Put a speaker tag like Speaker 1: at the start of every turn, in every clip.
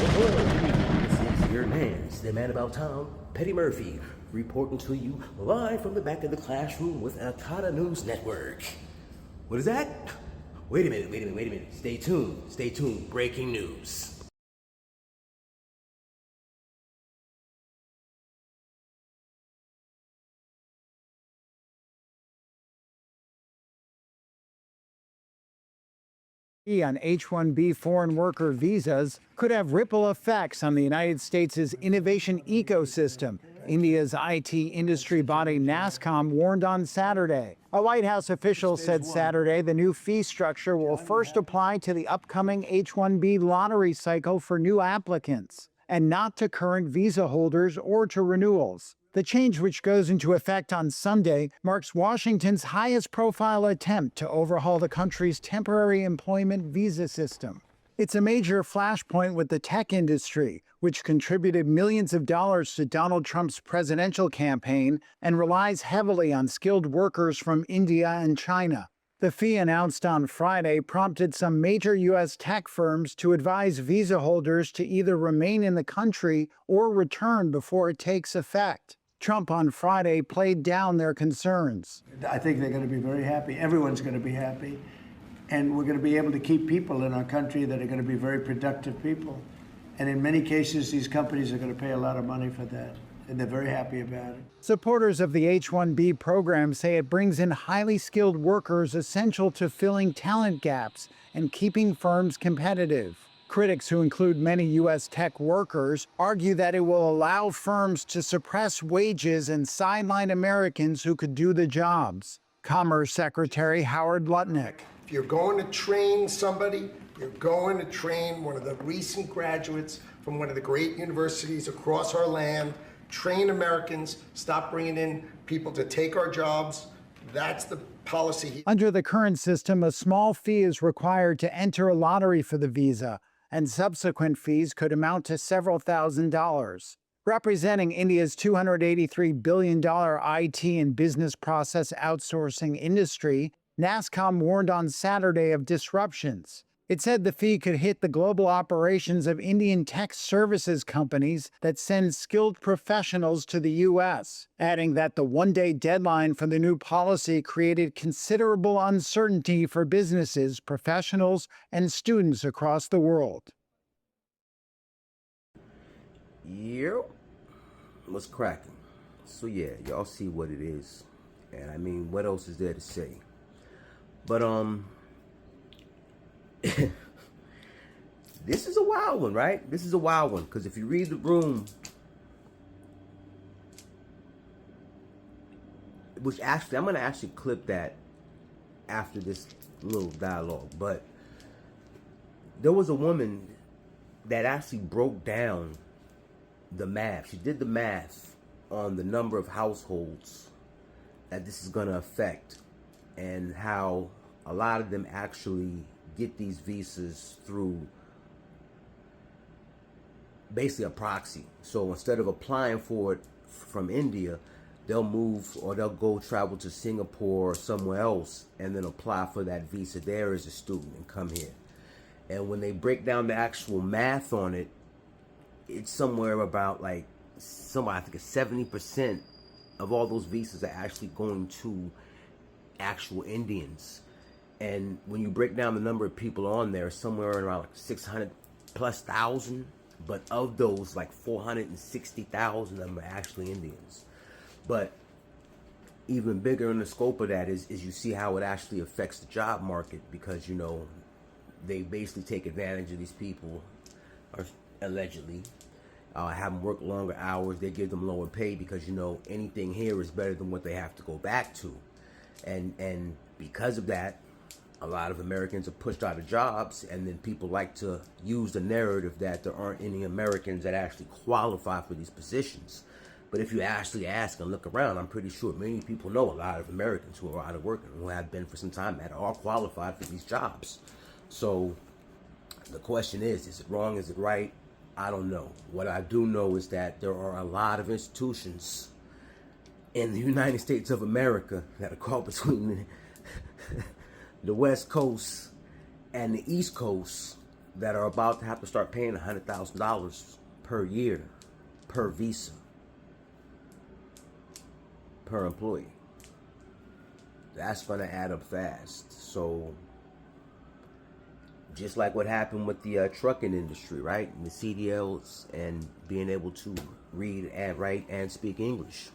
Speaker 1: This is your man, the man about town, Petty Murphy, reporting to you live from the back of the classroom with Akata News Network. What is that? Wait a minute. Stay tuned. Breaking news.
Speaker 2: On H-1B foreign worker visas could have ripple effects on the United States' innovation ecosystem. India's IT industry body NASSCOM warned on Saturday. A White House official said Saturday the new fee structure will first apply to the upcoming H-1B lottery cycle for new applicants, and not to current visa holders or to renewals. The change, which goes into effect on Sunday, marks Washington's highest-profile attempt to overhaul the country's temporary employment visa system. It's a major flashpoint with the tech industry, which contributed millions of dollars to Donald Trump's presidential campaign and relies heavily on skilled workers from India and China. The fee announced on Friday prompted some major U.S. tech firms to advise visa holders to either remain in the country or return before it takes effect. Trump on Friday played down their concerns.
Speaker 3: I think they're going to be very happy. Everyone's going to be happy. And we're going to be able to keep people in our country that are going to be very productive people. And in many cases, these companies are going to pay a lot of money for that. And they're very happy about it.
Speaker 2: Supporters of the H-1B program say it brings in highly skilled workers essential to filling talent gaps and keeping firms competitive. Critics, who include many U.S. tech workers, argue that it will allow firms to suppress wages and sideline Americans who could do the jobs. Commerce Secretary Howard Lutnick.
Speaker 4: If you're going to train somebody, you're going to train one of the recent graduates from one of the great universities across our land. Train Americans, stop bringing in people to take our jobs. That's the policy.
Speaker 2: Under the current system, a small fee is required to enter a lottery for the visa, and subsequent fees could amount to several $1,000s. Representing India's $283 billion IT and business process outsourcing industry, NASSCOM warned on Saturday of disruptions. It said the fee could hit the global operations of Indian tech services companies that send skilled professionals to the U.S., adding that the one-day deadline for the new policy created considerable uncertainty for businesses, professionals, and students across the world.
Speaker 1: Yep. What's cracking? So yeah, y'all see what it is. And I mean, what else is there to say? But this is a wild one, right? This is a wild one, because if you read the room, which actually, I'm going to actually clip that after this little dialogue, but there was a woman that actually broke down the math. She did the math on the number of households that this is going to affect and how a lot of them actually get these visas through basically a proxy. So instead of applying for it from India, they'll move or they'll go travel to Singapore or somewhere else and then apply for that visa there as a student and come here. And when they break down the actual math on it, it's somewhere about like I think it's 70% of all those visas are actually going to actual Indians. And when you break down the number of people on there, somewhere around like 600 plus thousand, but of those, like 460,000 of them are actually Indians. But even bigger in the scope of that is you see how it actually affects the job market, because, you know, they basically take advantage of these people, or allegedly, have them work longer hours. They give them lower pay because, you know, anything here is better than what they have to go back to. And because of that, a lot of Americans are pushed out of jobs, and then people like to use the narrative that there aren't any Americans that actually qualify for these positions. But if you actually ask and look around, I'm pretty sure many people know a lot of Americans who are out of work and who have been for some time that are qualified for these jobs. So the question is it wrong? Is it right? I don't know. What I do know is that there are a lot of institutions in the United States of America that are caught between the West Coast and the East Coast that are about to have to start paying $100,000 per year per visa per employee. That's going to add up fast. So just like what happened with the trucking industry, right? And the CDLs and being able to read and write and speak English.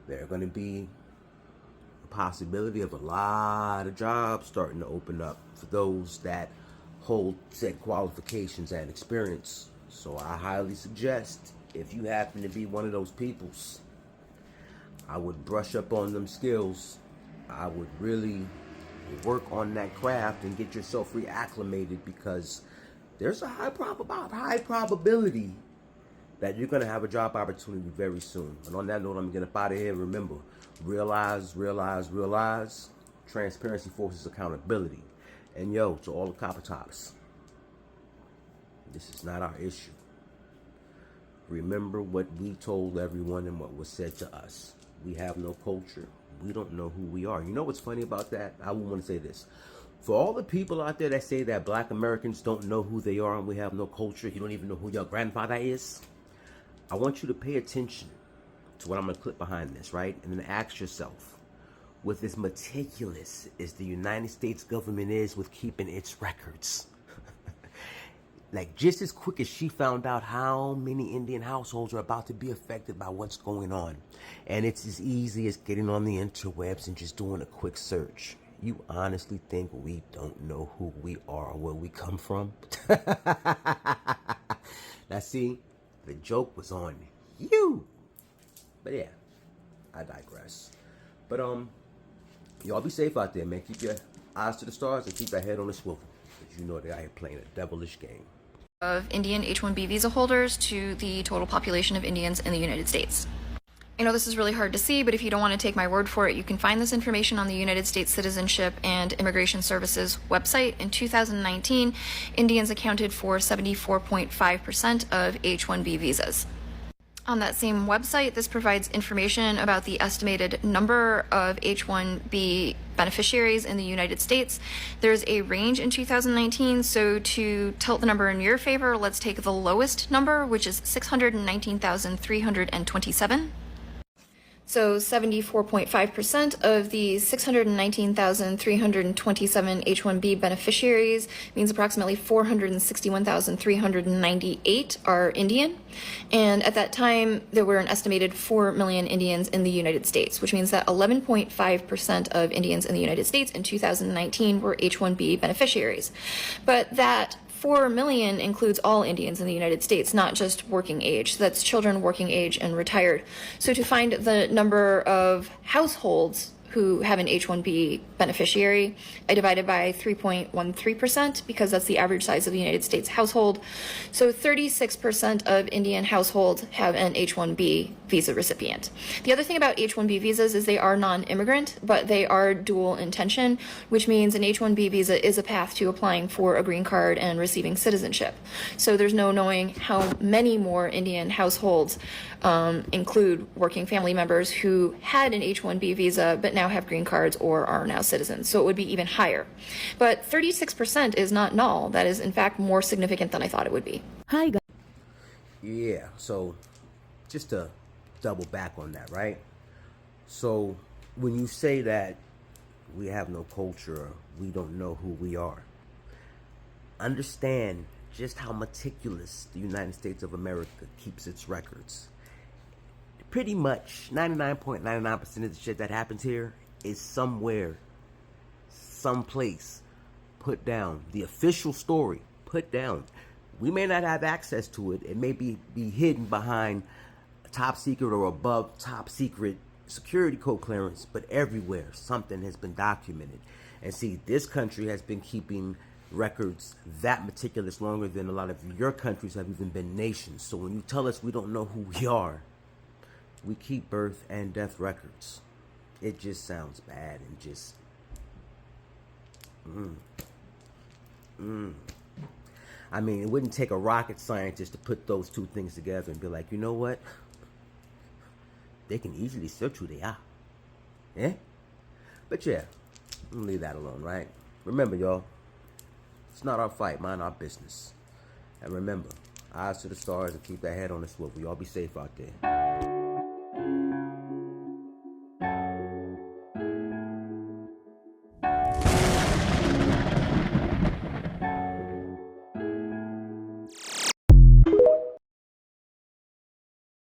Speaker 1: There are going to be a possibility of a lot of jobs starting to open up for those that hold said qualifications and experience. So I highly suggest, if you happen to be one of those peoples, I would brush up on them skills. I would really work on that craft and get yourself reacclimated, because there's a high probability that you're going to have a job opportunity very soon. And on that note, I'm getting up out of here. Remember, realize, transparency forces accountability. And yo, to all the copper tops, this is not our issue. Remember what we told everyone and what was said to us. We have no culture. We don't know who we are. You know what's funny about that? I would want to say this. For all the people out there that say that black Americans don't know who they are and we have no culture, you don't even know who your grandfather is, I want you to pay attention to what I'm going to clip behind this, right? And then ask yourself, with as meticulous as the United States government is with keeping its records, like just as quick as she found out how many Indian households are about to be affected by what's going on, and it's as easy as getting on the interwebs and just doing a quick search, you honestly think we don't know who we are or where we come from? Now see, the joke was on you. But yeah, I digress. But y'all be safe out there, man. Keep your eyes to the stars and keep your head on the swivel, because you know they out here playing a devilish game.
Speaker 5: Of Indian H-1B visa holders to the total population of Indians in the United States. I know this is really hard to see, but if you don't want to take my word for it, you can find this information on the United States Citizenship and Immigration Services website. In 2019, Indians accounted for 74.5% of H-1B visas. On that same website, this provides information about the estimated number of H-1B beneficiaries in the United States. There's a range in 2019, so to tilt the number in your favor, let's take the lowest number, which is 619,327. So 74.5% of the 619,327 H-1B beneficiaries means approximately 461,398 are Indian. And at that time, there were an estimated 4 million Indians in the United States, which means that 11.5% of Indians in the United States in 2019 were H-1B beneficiaries. But that 4 million includes all Indians in the United States, not just working age. So that's children, working age, and retired. So to find the number of households who have an H-1B beneficiary, I divided by 3.13% because that's the average size of the United States household. So 36% of Indian households have an H-1B visa recipient. The other thing about H-1B visas is they are non-immigrant, but they are dual intention, which means an H-1B visa is a path to applying for a green card and receiving citizenship. So there's no knowing how many more Indian households include working family members who had an H-1B visa but now have green cards or are now citizens. So it would be even higher. But 36% is not null. That is, in fact, more significant than I thought it would be.
Speaker 6: Hi, guys.
Speaker 1: Yeah, so just to double back on that, right? So when you say that we have no culture, we don't know who we are, understand just how meticulous the United States of America keeps its records. Pretty much 99.99% of the shit that happens here is somewhere, someplace, put down. The official story, put down. We may not have access to it. It may be hidden behind top secret or above top secret security code clearance, but everywhere something has been documented. And see, this country has been keeping records that meticulous longer than a lot of your countries have even been nations. So when you tell us we don't know who we are, we keep birth and death records. It just sounds bad and just I mean, it wouldn't take a rocket scientist to put those two things together and be like, you know what? They can easily search who they are. Yeah? But yeah, I'm gonna leave that alone, right? Remember, y'all, It's not our fight. Mind our business. And remember, eyes to the stars and keep that head on the swivel. Y'all be safe out there.